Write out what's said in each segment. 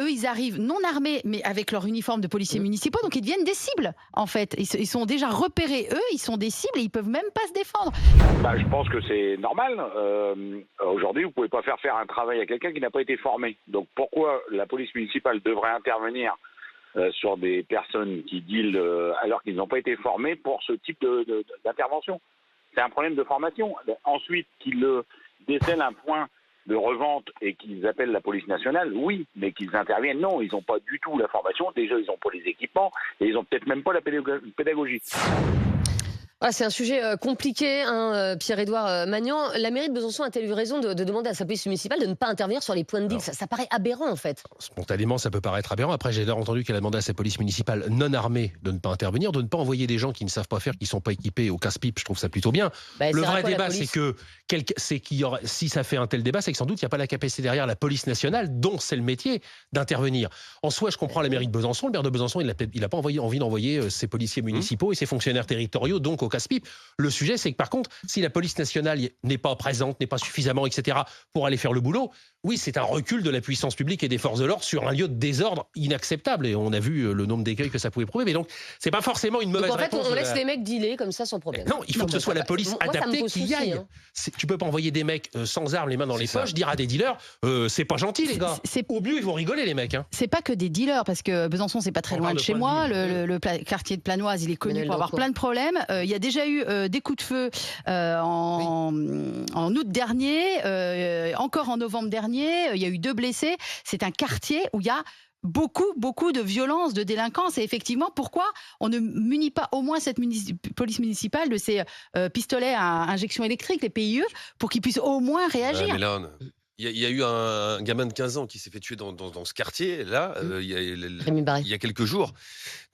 eux, ils arrivent non armés, mais avec leur uniforme de policiers municipaux, donc ils deviennent des cibles, en fait. Ils sont déjà repérés, eux, ils sont des cibles et ils peuvent même pas se défendre. Bah, je pense que c'est normal. Aujourd'hui, vous pouvez pas faire un travail à quelqu'un qui n'a pas été formé. Donc pourquoi la police municipale devrait intervenir sur des personnes qui dealent alors qu'ils n'ont pas été formés pour ce type d'intervention? C'est un problème de formation. Ensuite, qu'ils décèlent un point de revente et qu'ils appellent la police nationale, oui, mais qu'ils interviennent, non, ils n'ont pas du tout la formation. Déjà, ils n'ont pas les équipements et ils n'ont peut-être même pas la pédagogie. Voilà, c'est un sujet compliqué, hein, Pierre-Édouard Magnan. La mairie de Besançon a-t-elle eu raison de demander à sa police municipale de ne pas intervenir sur les points de deal? Ça paraît aberrant, en fait. Spontanément, ça peut paraître aberrant. Après, j'ai entendu qu'elle a demandé à sa police municipale non armée de ne pas intervenir, de ne pas envoyer des gens qui ne savent pas faire, qui ne sont pas équipés au casse-pipe. Je trouve ça plutôt bien. Le vrai débat, c'est qu'il y aura, si ça fait un tel débat, c'est que sans doute il n'y a pas la capacité derrière la police nationale, dont c'est le métier, d'intervenir. En soi, je comprends la mairie de Besançon. Le maire de Besançon, il n'a pas envie d'envoyer ses policiers municipaux et ses fonctionnaires territoriaux, donc au casse-pipe. Le sujet, c'est que par contre, si la police nationale n'est pas présente, n'est pas suffisamment, etc., pour aller faire le boulot, oui, c'est un recul de la puissance publique et des forces de l'ordre sur un lieu de désordre inacceptable. Et on a vu le nombre d'écueils que ça pouvait prouver. Mais donc, c'est pas forcément une mauvaise réponse. En fait, on laisse les mecs dealer comme ça sans problème. Non, il faut que ce soit la police adaptée qui y aille. Tu peux pas envoyer des mecs sans armes, les mains dans les poches, dire à des dealers, c'est pas gentil, les gars. Au mieux, ils vont rigoler, les mecs. Hein. C'est pas que des dealers, parce que Besançon, c'est pas très loin de chez moi. Le quartier de Planoise, il est connu pour avoir plein de problèmes. Il y a déjà eu des coups de feu en août dernier, encore en novembre dernier. Il y a eu 2 blessés. C'est un quartier où il y a beaucoup de violence, de délinquance. Et effectivement, pourquoi on ne munit pas au moins cette police municipale de ces pistolets à injection électrique, les PIE, pour qu'ils puissent au moins réagir? Il y a eu un gamin de 15 ans qui s'est fait tuer dans ce quartier, là, il y a quelques jours.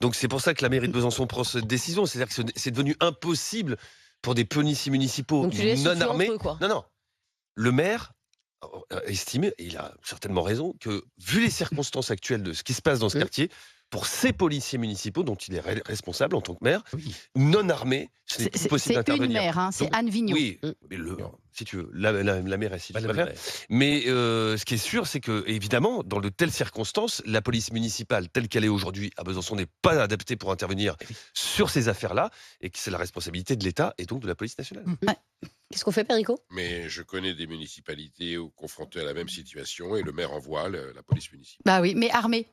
Donc c'est pour ça que la mairie de Besançon prend cette décision. C'est-à-dire que c'est devenu impossible pour des policiers municipaux non armés. Non. Le maire a estimé, et il a certainement raison, que vu les circonstances actuelles de ce qui se passe dans ce quartier, pour ces policiers municipaux dont il est responsable en tant que maire, non armés, ce n'est plus possible d'intervenir. C'est une maire, hein, c'est Anne Vigneault. Oui, mais si tu veux, la mairesse, si tu préfères. Mais ce qui est sûr, c'est que, évidemment, dans de telles circonstances, la police municipale, telle qu'elle est aujourd'hui à Besançon, n'est pas adaptée pour intervenir sur ces affaires-là, et que c'est la responsabilité de l'État et donc de la police nationale. Qu'est-ce qu'on fait, Perico? Mais je connais des municipalités confrontées à la même situation et le maire envoie la police municipale. Bah oui, mais armée.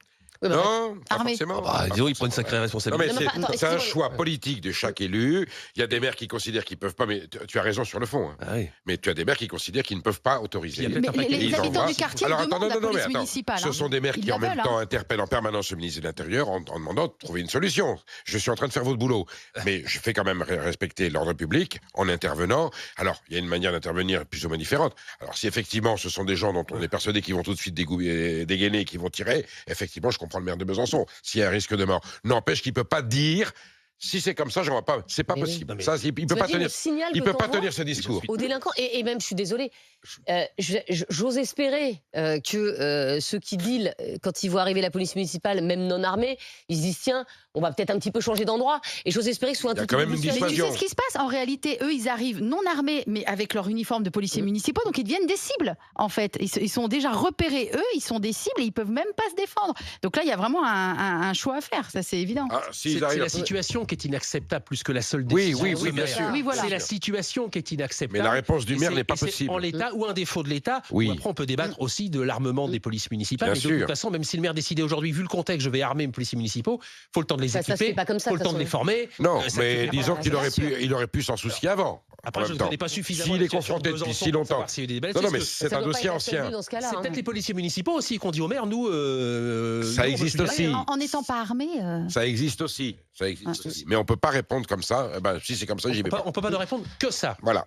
Non, pas forcément. Disons, ils prennent une sacrée responsabilité. C'est un choix politique de chaque élu. Il y a des maires qui considèrent qu'ils ne peuvent pas, mais tu as raison sur le fond. Hein. Mais tu as des maires qui considèrent qu'ils ne peuvent pas autoriser. Mais les habitants du quartier demandent la police municipale. Ce sont des maires qui en même temps interpellent en permanence le ministre de l'Intérieur en demandant de trouver une solution. Je suis en train de faire votre boulot, mais je fais quand même respecter l'ordre public en intervenant. Alors, il y a une manière d'intervenir plus ou moins différente. Alors, si effectivement ce sont des gens dont on est persuadé qu'ils vont tout de suite dégainer, qui vont tirer, effectivement, je comprends le maire de Besançon, s'il y a un risque de mort. N'empêche qu'il ne peut pas dire, si c'est comme ça, je ne vois pas, c'est pas possible. Ça, il ne peut pas tenir ce discours. Aux délinquants, et même, je suis désolée, j'ose espérer que ceux qui dealent, quand ils voient arriver la police municipale, même non armée, ils se disent, tiens, on va peut-être un petit peu changer d'endroit. Et j'ose espérer que ce soit un petit peu plus. Mais tu sais ce qui se passe? En réalité, eux, ils arrivent non armés, mais avec leur uniforme de policiers municipaux, donc ils deviennent des cibles, en fait. Ils sont déjà repérés, eux, ils sont des cibles et ils peuvent même pas se défendre. Donc là, il y a vraiment un choix à faire, ça c'est évident. C'est la situation qui est inacceptable plus que la seule décision. Oui, bien sûr. C'est la situation qui est inacceptable. Mais la réponse du maire n'est pas possible. En l'état ou un défaut de l'État. Après, on peut débattre aussi de l'armement des polices municipales. Mais de toute façon, même si le maire décidait aujourd'hui, vu le contexte, je vais armer mes policiers municipaux, il faut le temps de les équiper, il faut le temps de les former. Non, mais disons qu'il aurait pu s'en soucier avant. Après, je ne connais pas suffisamment. S'il est confronté depuis si longtemps. Non, mais c'est un dossier ancien. C'est peut-être les policiers municipaux aussi qu'on dit au maire, nous. Ça existe aussi. En n'étant pas armés. Ça existe aussi. Mais on ne peut pas répondre comme ça. Si c'est comme ça, j'y vais pas. On ne peut pas ne répondre que ça. Voilà.